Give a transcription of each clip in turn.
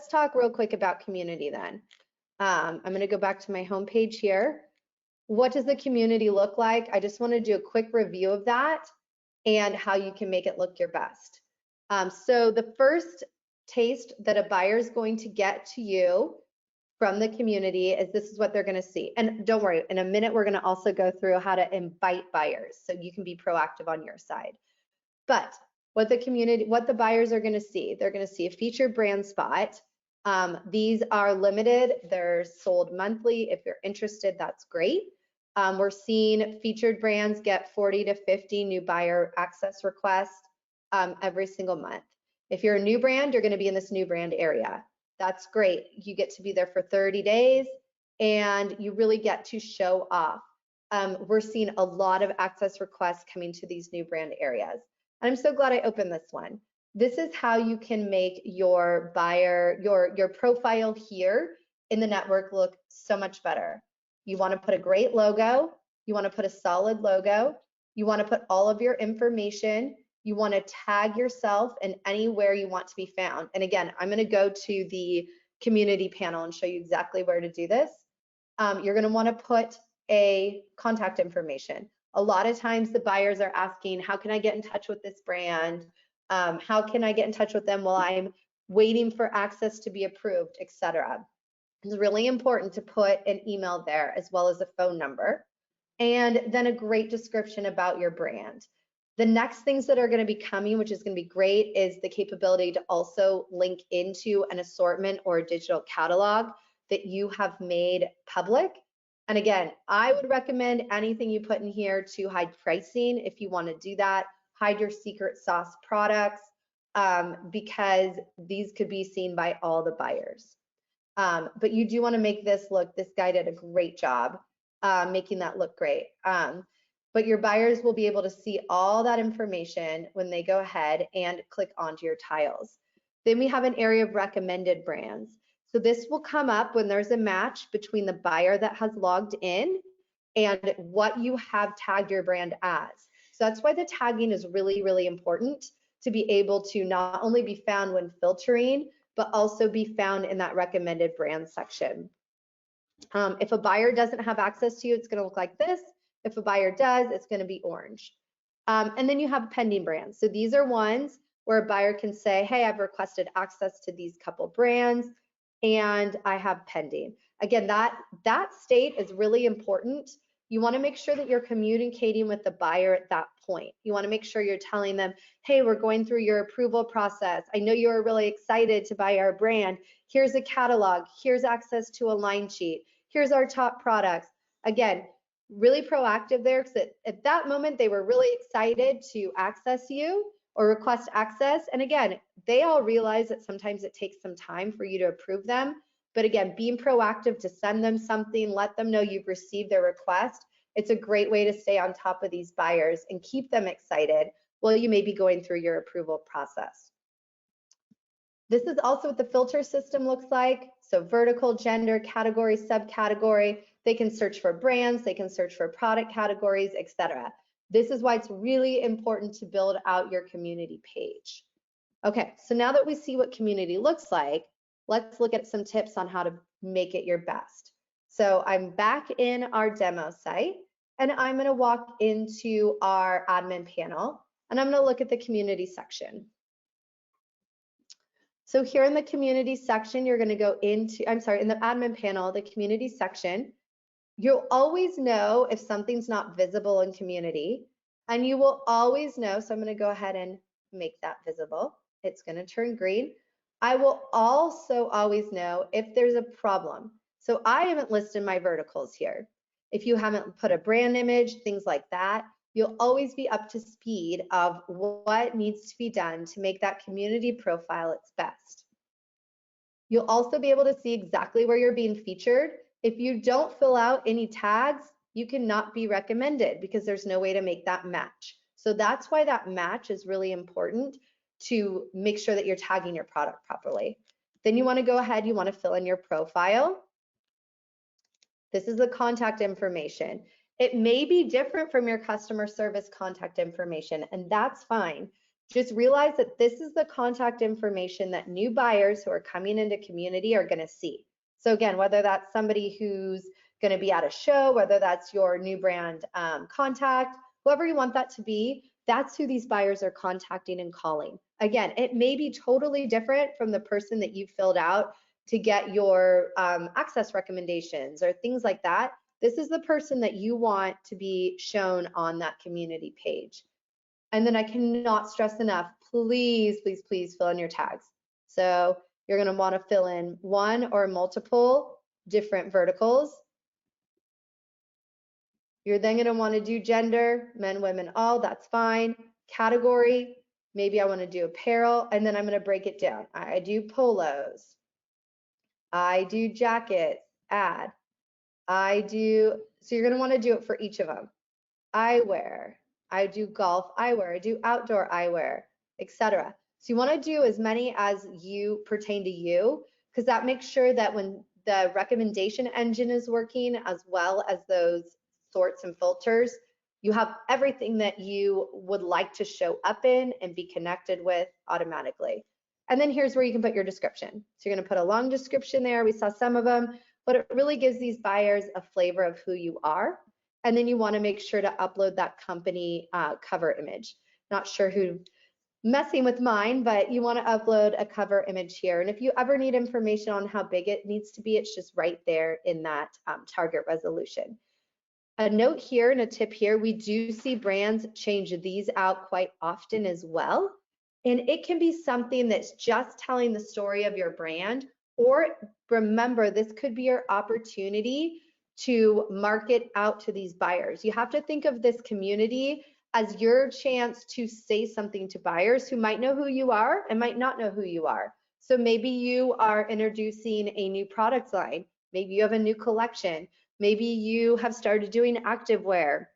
let's talk real quick about community then. I'm going to go back to my homepage here. What does the community look like? I just want to do a quick review of that and how you can make it look your best. So the first taste that a buyer is going to get to you from the community is this is what they're going to see. And don't worry, in a minute, we're going to also go through how to invite buyers so you can be proactive on your side. But what the buyers are going to see, they're going to see a featured brand spot. These are limited. They're sold monthly. If you're interested, that's great. We're seeing featured brands get 40 to 50 new buyer access requests every single month. If you're a new brand, you're going to be in this new brand area. That's great. You get to be there for 30 days and you really get to show off. We're seeing a lot of access requests coming to these new brand areas. And I'm so glad I opened this one. This is how you can make your buyer, your profile here in the network look so much better. You want to put a great logo. You want to put a solid logo. You want to put all of your information. You want to tag yourself in anywhere you want to be found. And again, I'm going to go to the community panel and show you exactly where to do this. You're going to want to put a contact information. A lot of times the buyers are asking, how can I get in touch with this brand? How can I get in touch with them while I'm waiting for access to be approved, etc. It's really important to put an email there as well as a phone number, and then a great description about your brand. The next things that are going to be coming, which is going to be great, is the capability to also link into an assortment or a digital catalog that you have made public. And again, I would recommend anything you put in here to hide pricing if you want to do that. Hide your secret sauce products because these could be seen by all the buyers. But you do want to make this look, this guy did a great job making that look great. But your buyers will be able to see all that information when they go ahead and click onto your tiles. Then we have an area of recommended brands. So this will come up when there's a match between the buyer that has logged in and what you have tagged your brand as. So that's why the tagging is really, really important to be able to not only be found when filtering, but also be found in that recommended brand section. If a buyer doesn't have access to you, it's going to look like this. If a buyer does, it's going to be orange. And then you have pending brands. So these are ones where a buyer can say, hey, I've requested access to these couple brands and I have pending. Again, that state is really important. You want to make sure that you're communicating with the buyer at that point. You want to make sure you're telling them, hey, we're going through your approval process. I know you're really excited to buy our brand. Here's a catalog. Here's access to a line sheet. Here's our top products. Again, really proactive there, because at that moment they were really excited to access you or request access. And again, they all realize that sometimes it takes some time for you to approve them. But again, being proactive to send them something, let them know you've received their request. It's a great way to stay on top of these buyers and keep them excited while you may be going through your approval process. This is also what the filter system looks like. So vertical, gender, category, subcategory. They can search for brands, they can search for product categories, etc. This is why it's really important to build out your community page. Okay, so now that we see what community looks like, let's look at some tips on how to make it your best. So I'm back in our demo site and I'm going to walk into our admin panel and I'm going to look at the community section. So here in the community section, you're going to go into, in the admin panel, the community section, you'll always know if something's not visible in community, and you will always know, so I'm going to go ahead and make that visible. It's going to turn green. I will also always know if there's a problem. So I haven't listed my verticals here. If you haven't put a brand image, things like that, you'll always be up to speed of what needs to be done to make that community profile its best. You'll also be able to see exactly where you're being featured. If you don't fill out any tags, you cannot be recommended because there's no way to make that match. So that's why that match is really important, to make sure that you're tagging your product properly. Then you want to go ahead, you want to fill in your profile. This is the contact information. It may be different from your customer service contact information, and that's fine. Just realize that this is the contact information that new buyers who are coming into community are going to see. So again, whether that's somebody who's going to be at a show, whether that's your new brand contact, whoever you want that to be, that's who these buyers are contacting and calling. Again, it may be totally different from the person that you filled out to get your access recommendations or things like that. This is the person that you want to be shown on that community page. And then I cannot stress enough, please, please, please fill in your tags. So you're going to want to fill in one or multiple different verticals. You're then going to want to do gender, men, women, all, that's fine. Category, maybe I want to do apparel, and then I'm going to break it down. I do polos. I do jackets, add. So you're going to want to do it for each of them. Eyewear, I do golf eyewear, I do outdoor eyewear, etc. So you want to do as many as you pertain to you, because that makes sure that when the recommendation engine is working, as well as those sorts and filters, you have everything that you would like to show up in and be connected with automatically. And then here's where you can put your description. So you're going to put a long description there. We saw some of them, but it really gives these buyers a flavor of who you are. And then you want to make sure to upload that company cover image. Not sure who messing with mine, but you want to upload a cover image here. And if you ever need information on how big it needs to be, it's just right there in that target resolution. A note here and a tip here, we do see brands change these out quite often as well. And it can be something that's just telling the story of your brand, or remember, this could be your opportunity to market out to these buyers. You have to think of this community as your chance to say something to buyers who might know who you are and might not know who you are. So maybe you are introducing a new product line. Maybe you have a new collection. Maybe you have started doing activewear.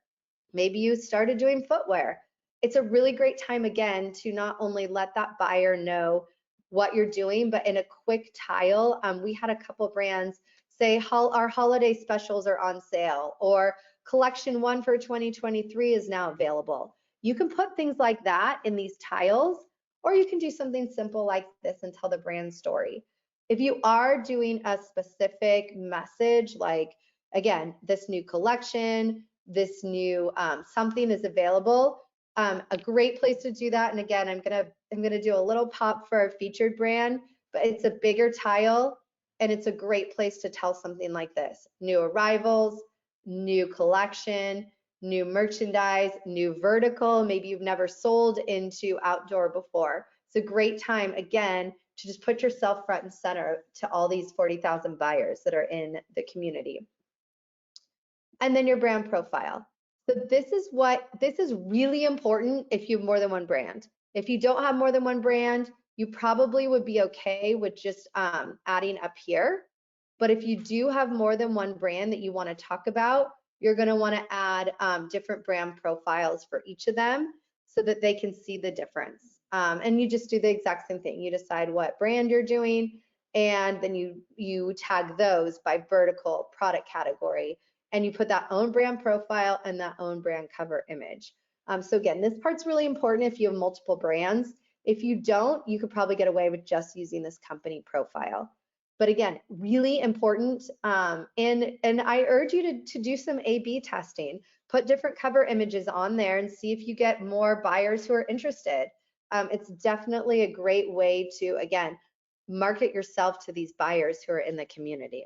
Maybe you started doing footwear. It's a really great time, again, to not only let that buyer know what you're doing, but in a quick tile. We had a couple brands say our holiday specials are on sale, or collection 1 for 2023 is now available. You can put things like that in these tiles, or you can do something simple like this and tell the brand story. If you are doing a specific message, like, again, this new collection, this new something is available, a great place to do that. And again, I'm gonna do a little pop for our featured brand, but it's a bigger tile, and it's a great place to tell something like this: new arrivals, new collection, new merchandise, new vertical. Maybe you've never sold into outdoor before. It's a great time, again, to just put yourself front and center to all these 40,000 buyers that are in the community. And then your brand profile. So this is really important if you have more than one brand. If you don't have more than one brand, you probably would be okay with just adding up here. But if you do have more than one brand that you want to talk about, you're going to want to add different brand profiles for each of them so that they can see the difference. And you just do the exact same thing. You decide what brand you're doing, and then you tag those by vertical, product category, and you put that own brand profile and that own brand cover image. So again, this part's really important if you have multiple brands. If you don't, you could probably get away with just using this company profile. But again, really important. And I urge you to do some A/B testing. Put different cover images on there and see if you get more buyers who are interested. It's definitely a great way to, again, market yourself to these buyers who are in the community.